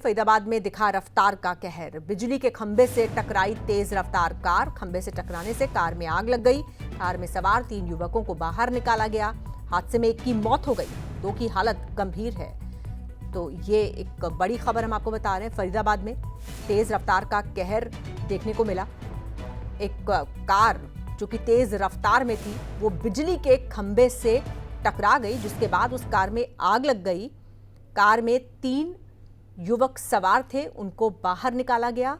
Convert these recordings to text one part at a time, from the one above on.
फरीदाबाद में दिखा रफ्तार का कहर। बिजली के खंभे से टकराई तेज रफ्तार कार। खंभे से टकराने से कार में आग लग गई। कार में सवार 3 युवकों को बाहर निकाला गया। हादसे में एक की मौत हो गई, 2 की हालत गंभीर है। तो ये एक बड़ी खबर हम आपको बता रहे हैं। फरीदाबाद में तेज रफ्तार का कहर देखने को मिला। एक कार जो कि तेज रफ्तार में थी वो बिजली के खंभे से टकरा गई, जिसके बाद उस कार में आग लग गई। कार में 3 युवक सवार थे, उनको बाहर निकाला गया।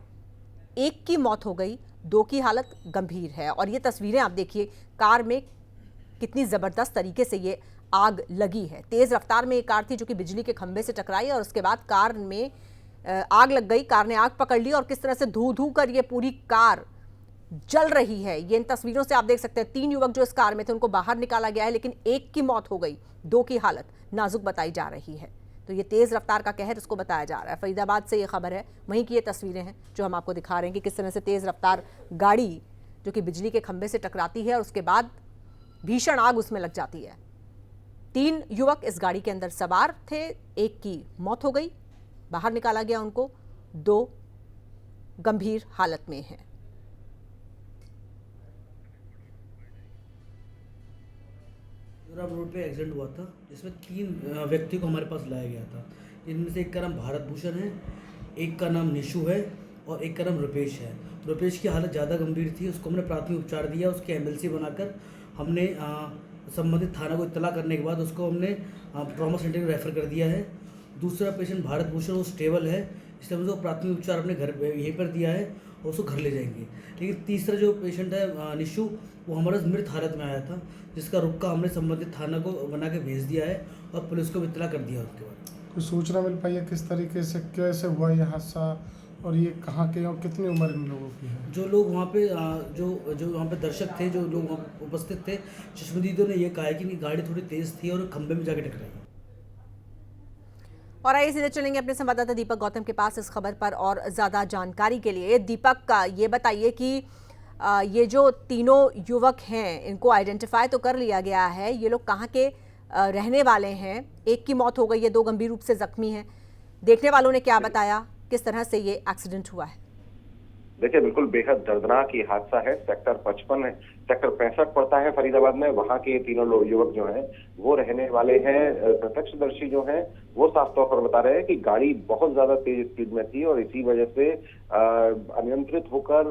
1 की मौत हो गई, 2 की हालत गंभीर है। और ये तस्वीरें आप देखिए, कार में कितनी जबरदस्त तरीके से ये आग लगी है। तेज रफ्तार में एक कार थी जो कि बिजली के खंभे से टकराई और उसके बाद कार में आग लग गई। कार ने आग पकड़ ली और किस तरह से धू धू कर ये पूरी कार जल रही है, ये इन तस्वीरों से आप देख सकते हैं। 3 युवक जो इस कार में थे उनको बाहर निकाला गया है, लेकिन 1 की मौत हो गई, 2 की हालत नाजुक बताई जा रही है। तो ये तेज रफ्तार का कहर इसको बताया जा रहा है। फरीदाबाद से ये खबर है, वहीं की ये तस्वीरें हैं जो हम आपको दिखा रहे हैं कि किस तरह से तेज रफ्तार गाड़ी जो कि बिजली के खंभे से टकराती है और उसके बाद भीषण आग उसमें लग जाती है। 3 युवक इस गाड़ी के अंदर सवार थे, 1 की मौत हो गई, बाहर निकाला गया उनको, 2 गंभीर हालत में हैं। रोड पे एक्सीडेंट हुआ था जिसमें 3 व्यक्ति को हमारे पास लाया गया था। इनमें से एक का नाम भारत भूषण है, एक का नाम निशु है और एक का नाम रुपेश है। रुपेश की हालत ज़्यादा गंभीर थी, उसको हमने प्राथमिक उपचार दिया। उसकी एमएलसी बनाकर हमने संबंधित थाना को इत्तला करने के बाद उसको हमने ट्रॉमा सेंटर में रेफर कर दिया है। दूसरा पेशेंट भारत भूषण वो स्टेबल है, इसलिए हमने उसको प्राथमिक उपचार अपने घर यहीं पर दिया है और उसको घर ले जाएंगे। लेकिन तीसरा जो पेशेंट है निशु, वो हमारे मृत हालत में आया था, जिसका रुक्का हमने संबंधित थाना को बना के भेज दिया है और पुलिस को इत्तला कर दिया। उसके बाद कोई सूचना मिल पाई है किस तरीके से कैसे हुआ यह हादसा और ये कहाँ के और कितनी उम्र इन लोगों की है? जो लोग वहाँ पे जो वहाँ पे दर्शक थे, जो लोग वहाँ उपस्थित थे, चश्मदीदों ने ये कहा है कि गाड़ी थोड़ी तेज थी और खंभे में जाके टकराई। और आइए सीधे चलेंगे अपने संवाददाता दीपक गौतम के पास इस खबर पर और ज्यादा जानकारी के लिए। दीपक, ये बताइए कि ये जो तीनों युवक हैं इनको आइडेंटिफाई तो कर लिया गया है, ये लोग कहाँ के रहने वाले हैं? 1 की मौत हो गई है, 2 गंभीर रूप से जख्मी हैं। देखने वालों ने क्या बताया, किस तरह से ये एक्सीडेंट हुआ है? देखिए, बिल्कुल बेहद दर्दनाक ये हादसा है। सेक्टर 55 है, सेक्टर 65 पड़ता है फरीदाबाद में। वहाँ के तीनों लोग युवक जो हैं वो रहने वाले हैं। प्रत्यक्षदर्शी जो हैं वो साफ तौर पर बता रहे हैं कि गाड़ी बहुत ज्यादा तेज स्पीड में थी और इसी वजह से अनियंत्रित होकर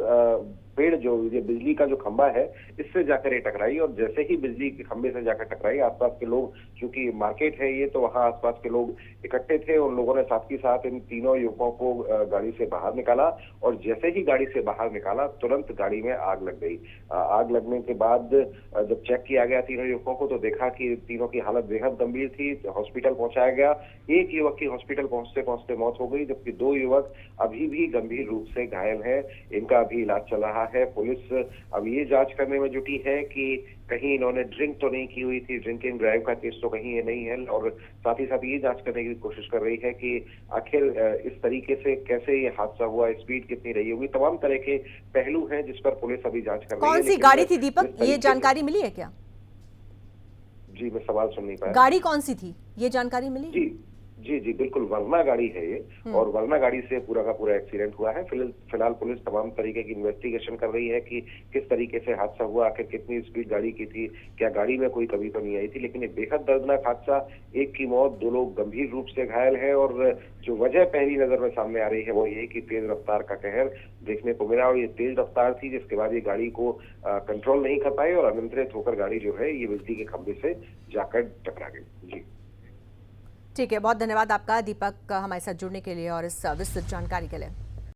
पेड़ जो ये बिजली का जो खंभा है इससे जाकर ये टकराई। और जैसे ही बिजली के खंभे से जाकर टकराई, आसपास के लोग, क्योंकि मार्केट है ये, तो वहाँ आसपास के लोग इकट्ठे थे। उन लोगों ने साथ ही साथ इन तीनों युवकों को गाड़ी से बाहर निकाला और जैसे ही गाड़ी से बाहर निकाला तुरंत गाड़ी में आग लग गई। आग लगने के बाद जब चेक किया गया तीनों युवकों को तो देखा कि तीनों की हालत बेहद गंभीर थी। हॉस्पिटल पहुंचाया गया। 1 युवक की हॉस्पिटल पहुंचते पहुंचते मौत हो गई, जबकि 2 युवक अभी भी गंभीर रूप से घायल हैं। इनका अभी इलाज चल रहा है। पुलिस अब ये जांच करने में जुटी है कि कहीं इन्होंने ड्रिंक तो नहीं की हुई थी, ड्रिंकिंग ड्राइव का केस तो कहीं ये नहीं है। और साथ ही साथ ये जांच करने की कोशिश कर रही है कि आखिर इस तरीके से कैसे ये हादसा हुआ, स्पीड कितनी रही होगी। तमाम तरह के पहलू हैं जिस पर पुलिस अभी जांच कर रही है। कौन सी गाड़ी थी दीपक, ये जानकारी मिली है क्या? जी, मैं सवाल सुन नहीं पाया। गाड़ी कौन सी थी, ये जानकारी मिली? जी बिल्कुल, वर्ना गाड़ी है ये और वर्ना गाड़ी से पूरा का पूरा एक्सीडेंट हुआ है। फिलहाल पुलिस तमाम तरीके की इन्वेस्टिगेशन कर रही है कि किस तरीके से हादसा हुआ, आखिर कितनी स्पीड गाड़ी की थी, क्या गाड़ी में कोई कमी तो नहीं आई थी। लेकिन ये बेहद दर्दनाक हादसा, 1 की मौत, 2 लोग गंभीर रूप से घायल है। और जो वजह पहली नजर में सामने आ रही है वो ये कि तेज रफ्तार का कहर देखने को मिला और ये तेज रफ्तार थी जिसके बाद ये गाड़ी को कंट्रोल नहीं कर पाई और अनियंत्रित होकर गाड़ी जो है ये बिजली के खंभे से जाकर टकरा गई। जी ठीक है, बहुत धन्यवाद आपका दीपक हमारे साथ जुड़ने के लिए और इस विस्तृत जानकारी के लिए।